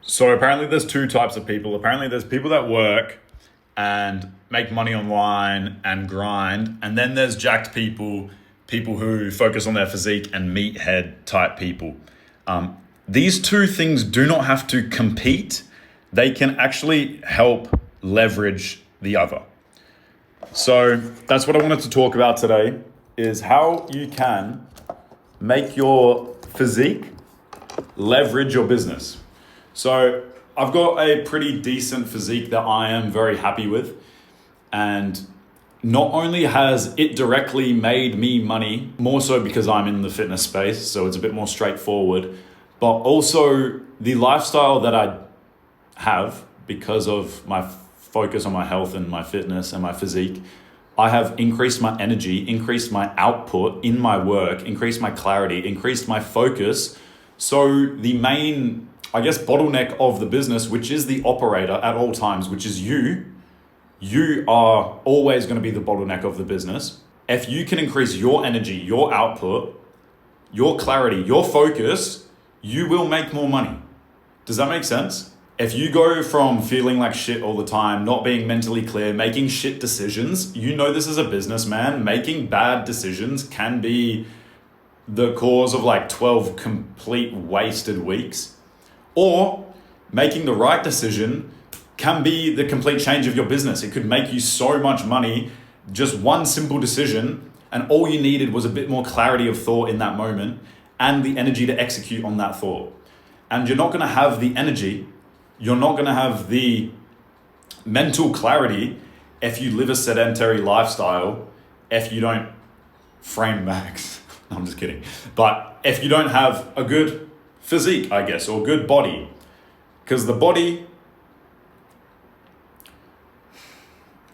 So apparently there's two types of people. Apparently there's people that work and make money online and grind. And then there's jacked people, people who focus on their physique and meathead type people. These two things do not have to compete. They can actually help leverage the other. So that's what I wanted to talk about today is how you can make your physique leverage your business. So I've got a pretty decent physique that I am very happy with. And not only has it directly made me money, more so because I'm in the fitness space, so it's a bit more straightforward, but also the lifestyle that I have because of my focus on my health and my fitness and my physique, I have increased my energy, increased my output in my work, increased my clarity, increased my focus. So the main, I guess, bottleneck of the business, which is the operator at all times, which is you are always going to be the bottleneck of the business. If you can increase your energy, your output, your clarity, your focus, you will make more money. Does that make sense? If you go from feeling like shit all the time, not being mentally clear, making shit decisions, you know this as a businessman, making bad decisions can be the cause of like 12 complete wasted weeks. Or making the right decision can be the complete change of your business. It could make you so much money, just one simple decision, and all you needed was a bit more clarity of thought in that moment and the energy to execute on that thought. And you're not gonna have the energy, you're not gonna have the mental clarity if you live a sedentary lifestyle, if you don't frame max. I'm just kidding. But if you don't have a good physique, I guess, or good body, because the body,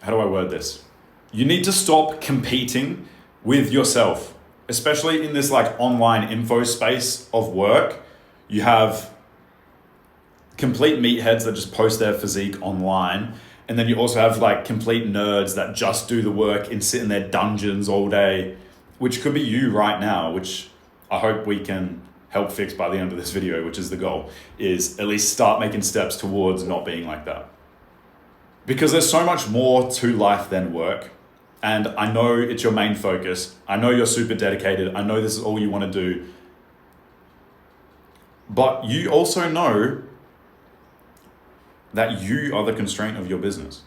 how do I word this? You need to stop competing with yourself, especially in this like online info space of work. You have complete meatheads that just post their physique online. And then you also have like complete nerds that just do the work and sit in their dungeons all day, which could be you right now, which I hope we can help fix by the end of this video, which is the goal, is at least start making steps towards not being like that. Because there's so much more to life than work. And I know it's your main focus. I know you're super dedicated. I know this is all you want to do. But you also know that you are the constraint of your business.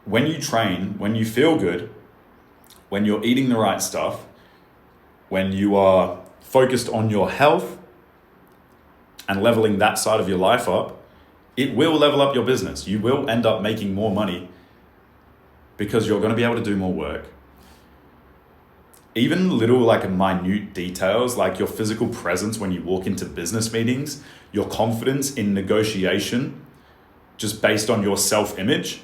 When you train, when you feel good, when you're eating the right stuff, when you are focused on your health and leveling that side of your life up, it will level up your business. You will end up making more money because you're going to be able to do more work. Even little like minute details like your physical presence when you walk into business meetings, your confidence in negotiation, just based on your self-image,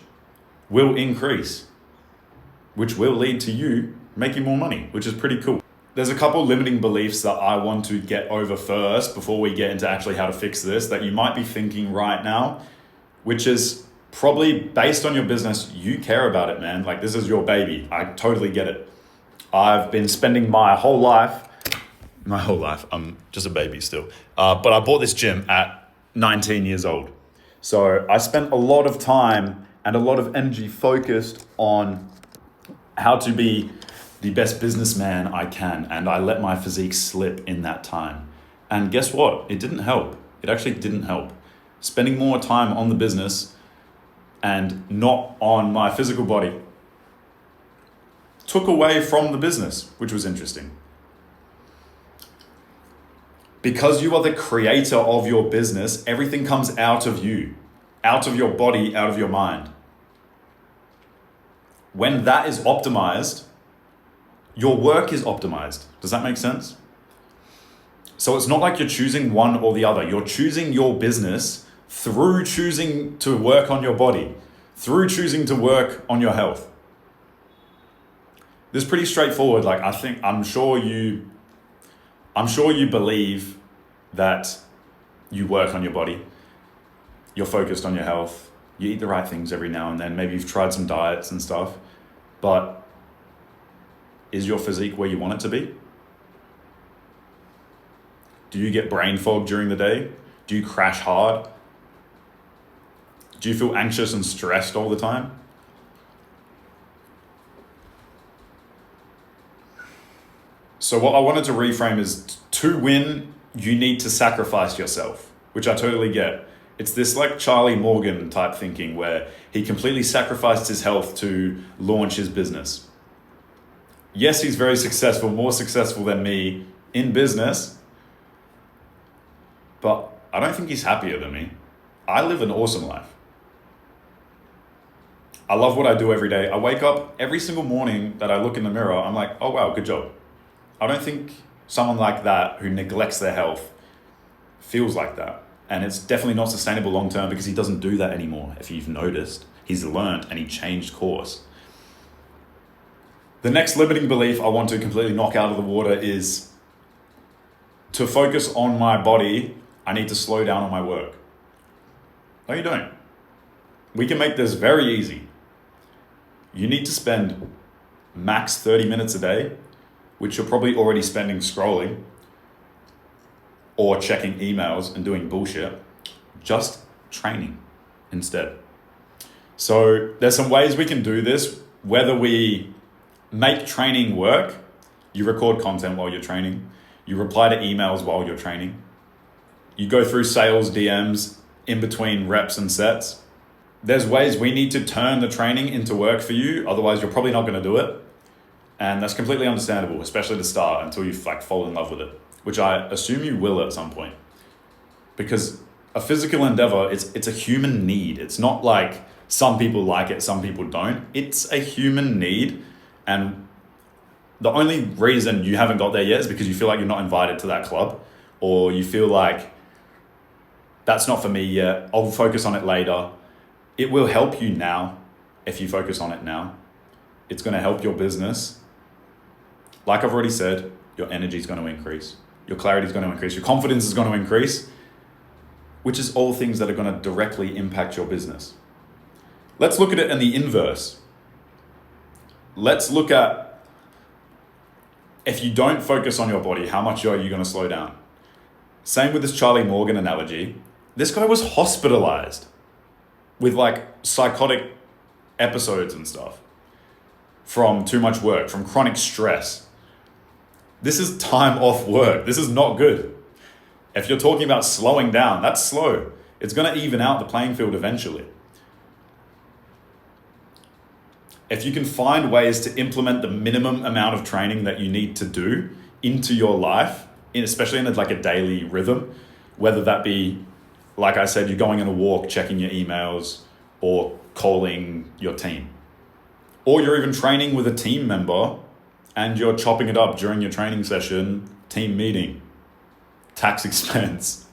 will increase, which will lead to you making more money, which is pretty cool. There's a couple limiting beliefs that I want to get over first before we get into actually how to fix this that you might be thinking right now, which is probably based on your business. You care about it, man. Like this is your baby. I totally get it. I've been spending my whole life, I'm just a baby still, but I bought this gym at 19 years old. So I spent a lot of time and a lot of energy focused on how to be the best businessman I can. And I let my physique slip in that time. And guess what? It didn't help. It actually didn't help. Spending more time on the business and not on my physical body took away from the business, which was interesting. Because you are the creator of your business, everything comes out of you, out of your body, out of your mind. When that is optimized, your work is optimized. Does that make sense? So it's not like you're choosing one or the other. You're choosing your business through choosing to work on your body, through choosing to work on your health. This is pretty straightforward. Like I'm sure you believe that you work on your body, you're focused on your health, you eat the right things every now and then, maybe you've tried some diets and stuff, but is your physique where you want it to be? Do you get brain fog during the day? Do you crash hard? Do you feel anxious and stressed all the time? So what I wanted to reframe is to win, you need to sacrifice yourself, which I totally get. It's this like Charlie Morgan type thinking where he completely sacrificed his health to launch his business. Yes, he's very successful, more successful than me in business, but I don't think he's happier than me. I live an awesome life. I love what I do every day. I wake up every single morning that I look in the mirror, I'm like, oh wow, good job. I don't think someone like that who neglects their health feels like that. And it's definitely not sustainable long term because he doesn't do that anymore. If you've noticed, he's learned and he changed course. The next limiting belief I want to completely knock out of the water is to focus on my body, I need to slow down on my work. No, you don't. We can make this very easy. You need to spend max 30 minutes a day, which you're probably already spending scrolling or checking emails and doing bullshit, just training instead. So there's some ways we can do this, whether we make training work, you record content while you're training, you reply to emails while you're training, you go through sales DMs in between reps and sets. There's ways we need to turn the training into work for you, otherwise you're probably not gonna do it. And that's completely understandable, especially to start until you like fall in love with it, which I assume you will at some point. Because a physical endeavor, it's a human need. It's not like some people like it, some people don't. It's a human need. And the only reason you haven't got there yet is because you feel like you're not invited to that club, or you feel like that's not for me yet, I'll focus on it later. It will help you now if you focus on it now. It's gonna help your business. Like I've already said, your energy is going to increase. Your clarity is going to increase. Your confidence is going to increase, which is all things that are going to directly impact your business. Let's look at it in the inverse. Let's look at, if you don't focus on your body, how much are you going to slow down? Same with this Charlie Morgan analogy. This guy was hospitalized with like psychotic episodes and stuff from too much work, from chronic stress. This is time off work. This is not good. If you're talking about slowing down, that's slow. It's going to even out the playing field eventually. If you can find ways to implement the minimum amount of training that you need to do into your life, especially in like a daily rhythm, whether that be, like I said, you're going on a walk, checking your emails, or calling your team, or you're even training with a team member and you're chopping it up during your training session, team meeting, tax expense.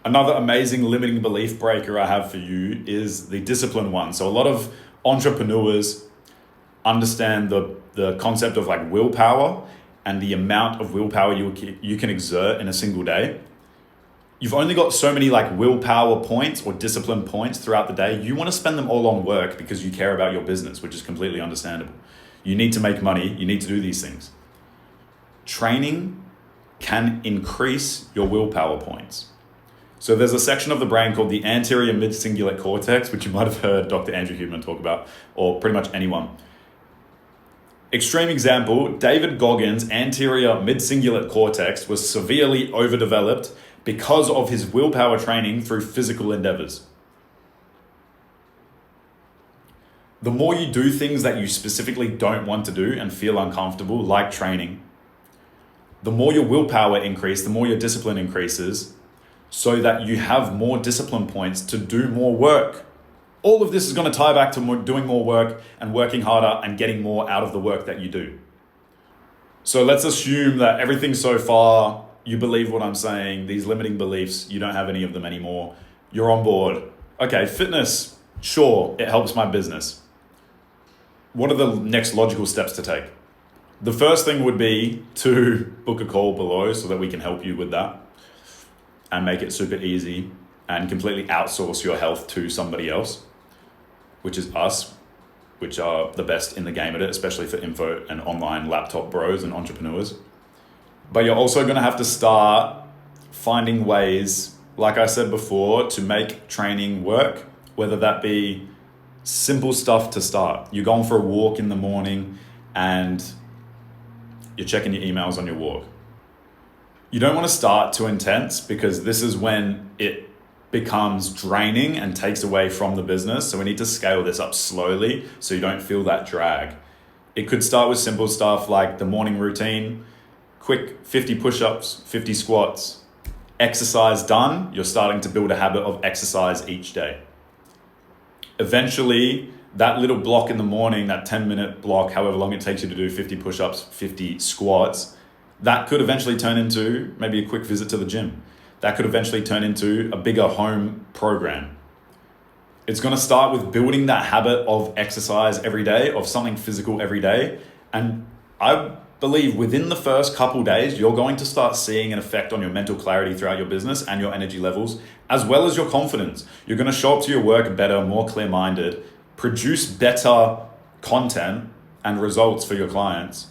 Another amazing limiting belief breaker I have for you is the discipline one. So a lot of entrepreneurs understand the concept of like willpower and the amount of willpower you can exert in a single day. You've only got so many like willpower points or discipline points throughout the day. You want to spend them all on work because you care about your business, which is completely understandable. You need to make money. You need to do these things. Training can increase your willpower points. So there's a section of the brain called the anterior mid-cingulate cortex, which you might have heard Dr. Andrew Huberman talk about, or pretty much anyone. Extreme example, David Goggins' anterior mid-cingulate cortex was severely overdeveloped because of his willpower training through physical endeavors. The more you do things that you specifically don't want to do and feel uncomfortable, like training, the more your willpower increases, the more your discipline increases, so that you have more discipline points to do more work. All of this is going to tie back to doing more work and working harder and getting more out of the work that you do. So let's assume that everything so far, you believe what I'm saying, these limiting beliefs, you don't have any of them anymore. You're on board. Okay, fitness, sure, it helps my business. What are the next logical steps to take? The first thing would be to book a call below so that we can help you with that and make it super easy and completely outsource your health to somebody else, which is us, which are the best in the game at it, especially for info and online laptop bros and entrepreneurs. But you're also going to have to start finding ways, like I said before, to make training work, whether that be simple stuff to start. You're going for a walk in the morning and you're checking your emails on your walk. You don't want to start too intense because this is when it becomes draining and takes away from the business. So we need to scale this up slowly so you don't feel that drag. It could start with simple stuff like the morning routine, quick 50 push-ups, 50 squats, exercise done. You're starting to build a habit of exercise each day. Eventually, that little block in the morning, that 10-minute block, however long it takes you to do 50 push-ups, 50 squats, that could eventually turn into maybe a quick visit to the gym. That could eventually turn into a bigger home program. It's going to start with building that habit of exercise every day, of something physical every day. And I believe within the first couple days, you're going to start seeing an effect on your mental clarity throughout your business and your energy levels, as well as your confidence. You're going to show up to your work better, more clear-minded, produce better content and results for your clients,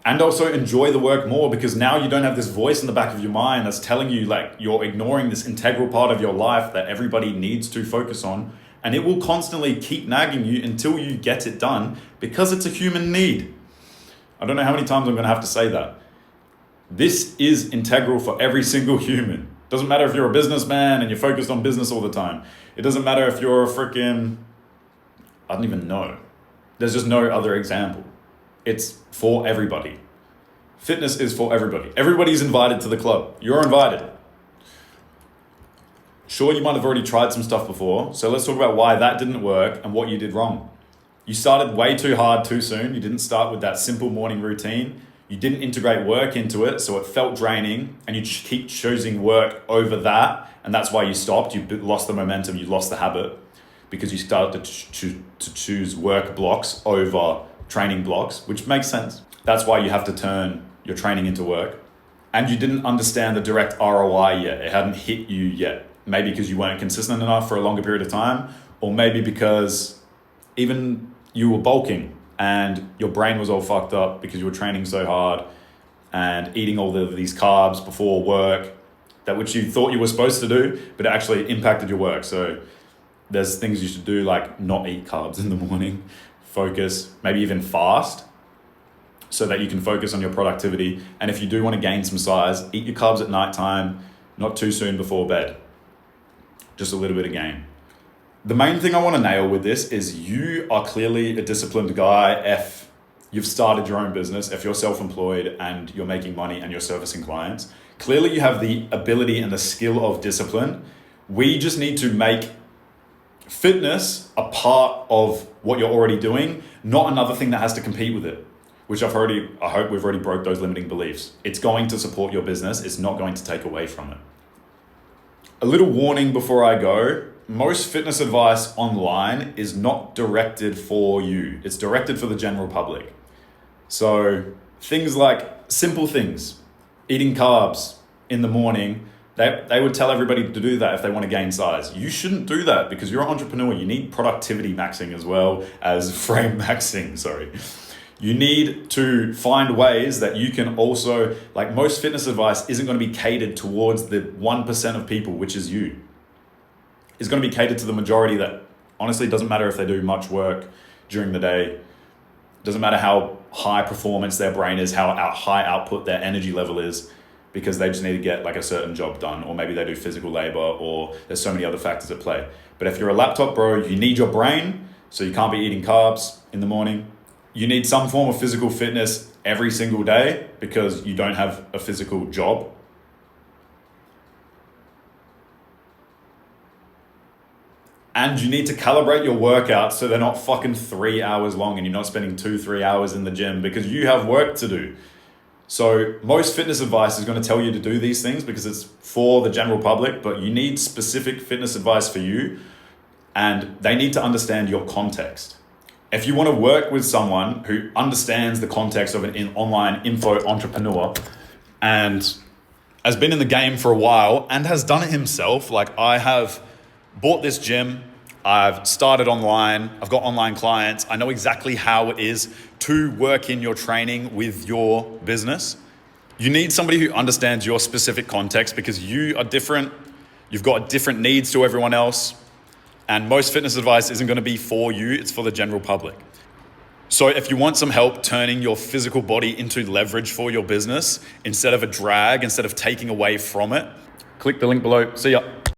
and also enjoy the work more because now you don't have this voice in the back of your mind that's telling you like you're ignoring this integral part of your life that everybody needs to focus on, and it will constantly keep nagging you until you get it done because it's a human need. I don't know how many times I'm going to have to say that. This is integral for every single human. Doesn't matter if you're a businessman and you're focused on business all the time. It doesn't matter if you're a freaking, I don't even know. There's just no other example. It's for everybody. Fitness is for everybody. Everybody's invited to the club. You're invited. Sure, you might have already tried some stuff before. So let's talk about why that didn't work and what you did wrong. You started way too hard too soon. You didn't start with that simple morning routine. You didn't integrate work into it, so it felt draining, and you keep choosing work over that, and that's why you stopped. You lost the momentum, you lost the habit, because you started to choose work blocks over training blocks, which makes sense. That's why you have to turn your training into work. And you didn't understand the direct ROI yet. It hadn't hit you yet. Maybe because you weren't consistent enough for a longer period of time, or maybe because even you were bulking and your brain was all fucked up because you were training so hard and eating all of these carbs before work, that which you thought you were supposed to do, but it actually impacted your work. So there's things you should do like not eat carbs in the morning, focus, maybe even fast, so that you can focus on your productivity. And if you do want to gain some size, eat your carbs at nighttime, not too soon before bed. Just a little bit of gain. The main thing I want to nail with this is you are clearly a disciplined guy if you've started your own business, if you're self-employed and you're making money and you're servicing clients. Clearly you have the ability and the skill of discipline. We just need to make fitness a part of what you're already doing, not another thing that has to compete with it, which I hope we've already broke those limiting beliefs. It's going to support your business. It's not going to take away from it. A little warning before I go. Most fitness advice online is not directed for you. It's directed for the general public. So things like simple things, eating carbs in the morning, they would tell everybody to do that if they want to gain size. You shouldn't do that because you're an entrepreneur. You need productivity maxing as well as frame maxing, sorry. You need to find ways that you can also, like most fitness advice isn't going to be catered towards the 1% of people, which is you. It's going to be catered to the majority that honestly doesn't matter if they do much work during the day. Doesn't matter how high performance their brain is, how high output their energy level is, because they just need to get like a certain job done, or maybe they do physical labor, or there's so many other factors at play. But if you're a laptop bro, you need your brain, so you can't be eating carbs in the morning. You need some form of physical fitness every single day because you don't have a physical job. And you need to calibrate your workouts so they're not fucking 3 hours long and you're not spending 2-3 hours in the gym because you have work to do. So most fitness advice is going to tell you to do these things because it's for the general public, but you need specific fitness advice for you, and they need to understand your context. If you want to work with someone who understands the context of an online info entrepreneur and has been in the game for a while and has done it himself, like I have bought this gym, I've started online, I've got online clients, I know exactly how it is to work in your training with your business. You need somebody who understands your specific context because you are different. You've got different needs to everyone else. And most fitness advice isn't going to be for you, it's for the general public. So if you want some help turning your physical body into leverage for your business instead of a drag, instead of taking away from it, click the link below. See ya.